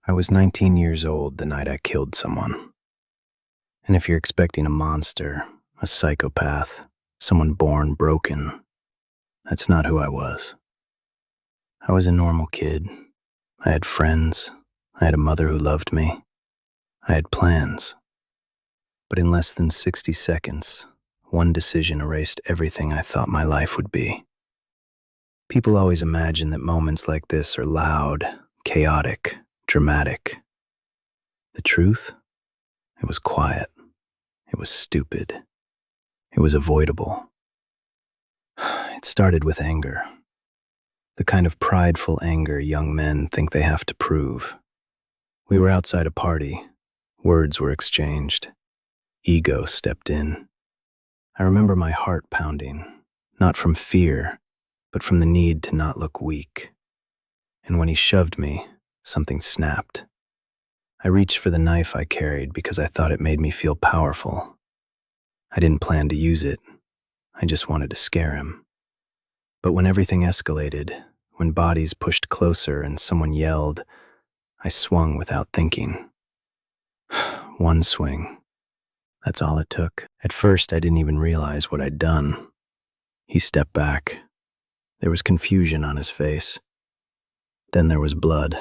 I was 19 years old the night I killed someone. And if you're expecting a monster, a psychopath, someone born broken, that's not who I was. I was a normal kid. I had friends. I had a mother who loved me. I had plans. But in less than 60 seconds, one decision erased everything I thought my life would be. People always imagine that moments like this are loud, chaotic, dramatic. The truth? It was quiet. It was stupid. It was avoidable. It started with anger. The kind of prideful anger young men think they have to prove. We were outside a party. Words were exchanged. Ego stepped in. I remember my heart pounding, not from fear, but from the need to not look weak. And when he shoved me, something snapped. I reached for the knife I carried because I thought it made me feel powerful. I didn't plan to use it. I just wanted to scare him. But when everything escalated, when bodies pushed closer and someone yelled, I swung without thinking. One swing. That's all it took. At first, I didn't even realize what I'd done. He stepped back. There was confusion on his face. Then there was blood.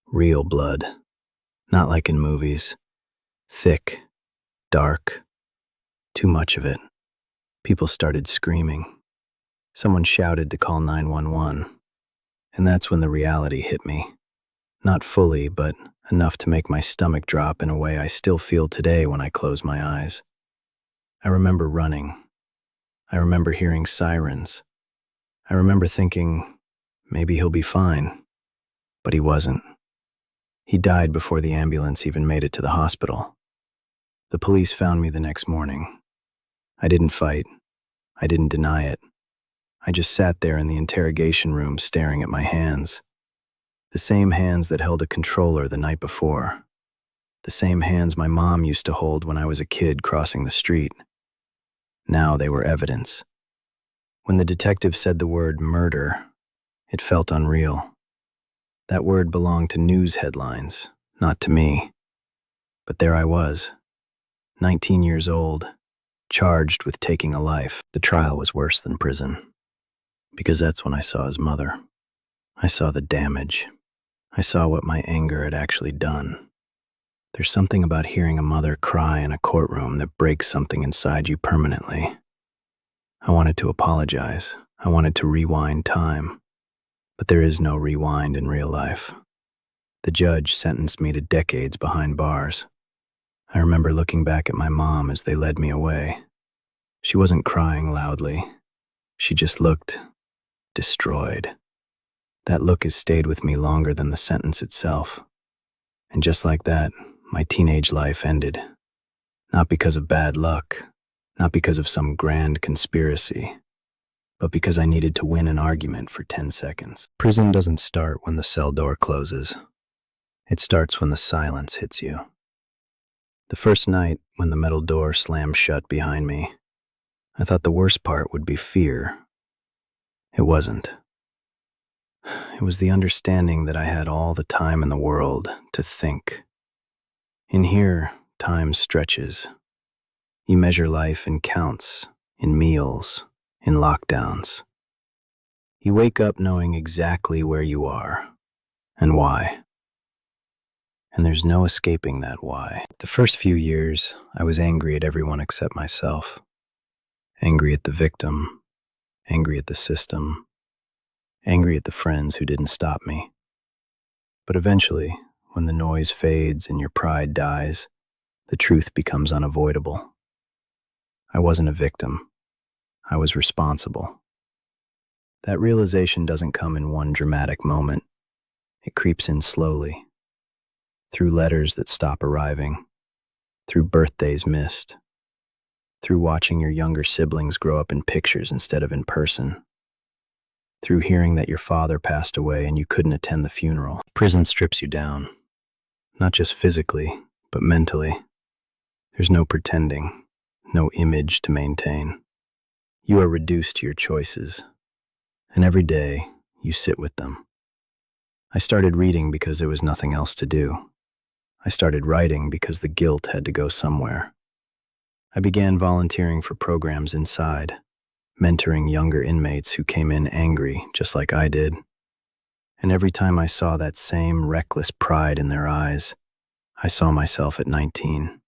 Real blood. Not like in movies. Thick. Dark. Too much of it. People started screaming. Someone shouted to call 911. And that's when the reality hit me. Not fully, but enough to make my stomach drop in a way I still feel today when I close my eyes. I remember running. I remember hearing sirens. I remember thinking, maybe he'll be fine. But he wasn't. He died before the ambulance even made it to the hospital. The police found me the next morning. I didn't fight. I didn't deny it. I just sat there in the interrogation room staring at my hands. The same hands that held a controller the night before. The same hands my mom used to hold when I was a kid crossing the street. Now they were evidence. When the detective said the word murder, it felt unreal. That word belonged to news headlines, not to me. But there I was, 19 years old, charged with taking a life. The trial was worse than prison, because that's when I saw his mother. I saw the damage. I saw what my anger had actually done. There's something about hearing a mother cry in a courtroom that breaks something inside you permanently. I wanted to apologize. I wanted to rewind time. But there is no rewind in real life. The judge sentenced me to decades behind bars. I remember looking back at my mom as they led me away. She wasn't crying loudly. She just looked destroyed. That look has stayed with me longer than the sentence itself. And just like that, my teenage life ended. Not because of bad luck, not because of some grand conspiracy, but because I needed to win an argument for 10 seconds. Prison doesn't start when the cell door closes. It starts when the silence hits you. The first night, when the metal door slammed shut behind me, I thought the worst part would be fear. It wasn't. It was the understanding that I had all the time in the world to think. In here, time stretches. You measure life in counts, in meals, in lockdowns. You wake up knowing exactly where you are and why. And there's no escaping that why. The first few years, I was angry at everyone except myself. Angry at the victim, angry at the system, angry at the friends who didn't stop me. But eventually, when the noise fades and your pride dies, the truth becomes unavoidable. I wasn't a victim. I was responsible. That realization doesn't come in one dramatic moment. It creeps in slowly, through letters that stop arriving, through birthdays missed, through watching your younger siblings grow up in pictures instead of in person, through hearing that your father passed away and you couldn't attend the funeral. Prison strips you down, not just physically, but mentally. There's no pretending, no image to maintain. You are reduced to your choices, and every day you sit with them. I started reading because there was nothing else to do. I started writing because the guilt had to go somewhere. I began volunteering for programs inside, mentoring younger inmates who came in angry, just like I did. And every time I saw that same reckless pride in their eyes, I saw myself at 19.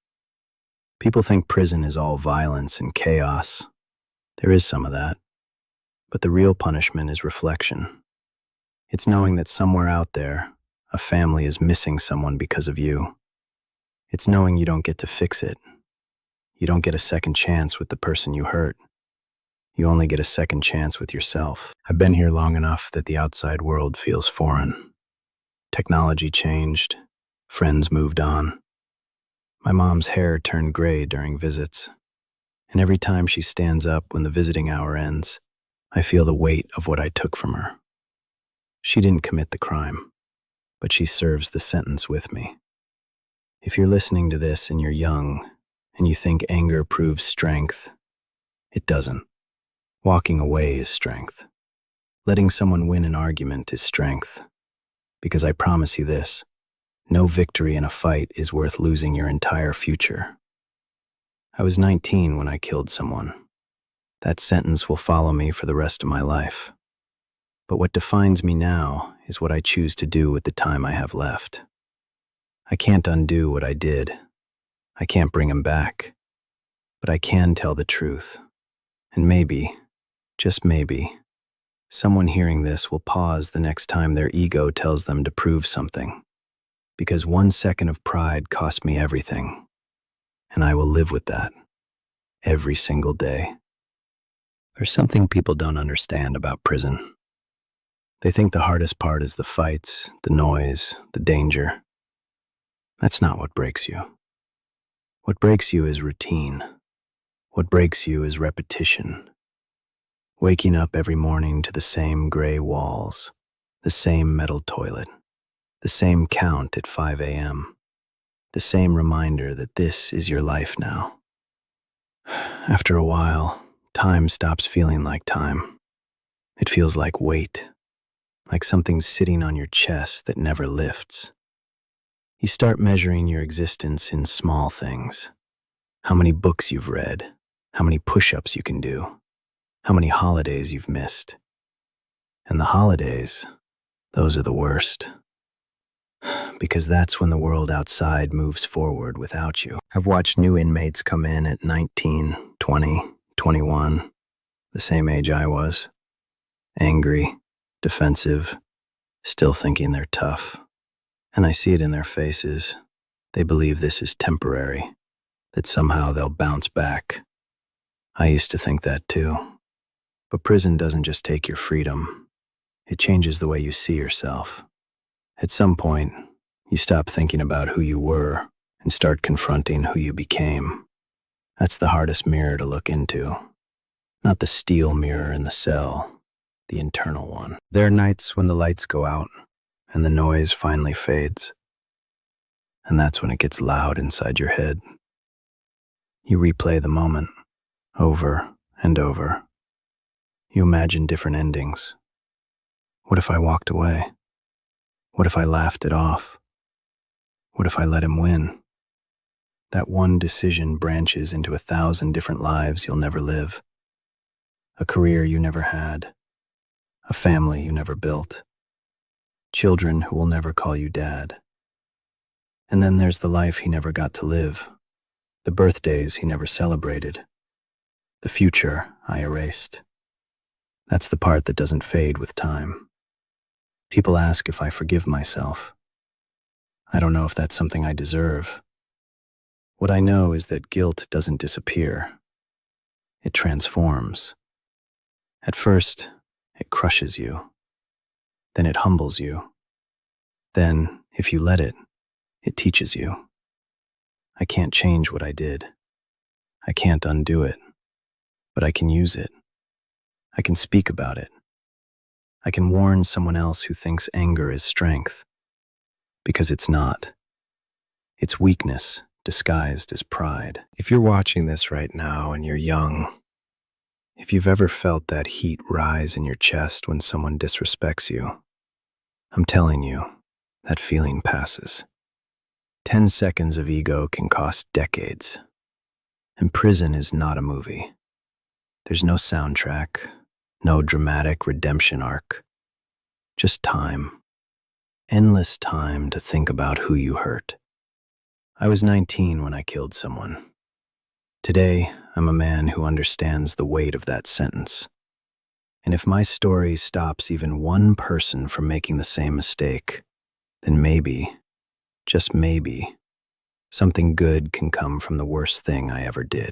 People think prison is all violence and chaos. There is some of that. But the real punishment is reflection. It's knowing that somewhere out there, a family is missing someone because of you. It's knowing you don't get to fix it. You don't get a second chance with the person you hurt. You only get a second chance with yourself. I've been here long enough that the outside world feels foreign. Technology changed. Friends moved on. My mom's hair turned gray during visits. And every time she stands up when the visiting hour ends, I feel the weight of what I took from her. She didn't commit the crime, but she serves the sentence with me. If you're listening to this and you're young, and you think anger proves strength, it doesn't. Walking away is strength. Letting someone win an argument is strength. Because I promise you this, no victory in a fight is worth losing your entire future. I was 19 when I killed someone. That sentence will follow me for the rest of my life. But what defines me now is what I choose to do with the time I have left. I can't undo what I did. I can't bring him back. But I can tell the truth. And maybe, just maybe, someone hearing this will pause the next time their ego tells them to prove something. Because 1 second of pride cost me everything. And I will live with that every single day. There's something people don't understand about prison. They think the hardest part is the fights, the noise, the danger. That's not what breaks you. What breaks you is routine. What breaks you is repetition. Waking up every morning to the same gray walls, the same metal toilet, the same count at 5 a.m., the same reminder that this is your life now. After a while, time stops feeling like time. It feels like weight, like something sitting on your chest that never lifts. You start measuring your existence in small things. How many books you've read, how many push-ups you can do, how many holidays you've missed. And the holidays, those are the worst. Because that's when the world outside moves forward without you. I've watched new inmates come in at 19, 20, 21, the same age I was. Angry, defensive, still thinking they're tough. And I see it in their faces. They believe this is temporary, that somehow they'll bounce back. I used to think that too. But prison doesn't just take your freedom. It changes the way you see yourself. At some point, you stop thinking about who you were and start confronting who you became. That's the hardest mirror to look into. Not the steel mirror in the cell, the internal one. There are nights when the lights go out and the noise finally fades. And that's when it gets loud inside your head. You replay the moment over and over. You imagine different endings. What if I walked away? What if I laughed it off? What if I let him win? That one decision branches into 1,000 different lives you'll never live. A career you never had. A family you never built. Children who will never call you dad. And then there's the life he never got to live. The birthdays he never celebrated. The future I erased. That's the part that doesn't fade with time. People ask if I forgive myself. I don't know if that's something I deserve. What I know is that guilt doesn't disappear. It transforms. At first, it crushes you. Then it humbles you. Then, if you let it, it teaches you. I can't change what I did. I can't undo it. But I can use it. I can speak about it. I can warn someone else who thinks anger is strength. Because it's not. It's weakness disguised as pride. If you're watching this right now and you're young, if you've ever felt that heat rise in your chest when someone disrespects you, I'm telling you, that feeling passes. 10 seconds of ego can cost decades. And prison is not a movie. There's no soundtrack, no dramatic redemption arc. Just time. Endless time to think about who you hurt. I was 19 when I killed someone. Today, I'm a man who understands the weight of that sentence. And if my story stops even one person from making the same mistake, then maybe, just maybe, something good can come from the worst thing I ever did.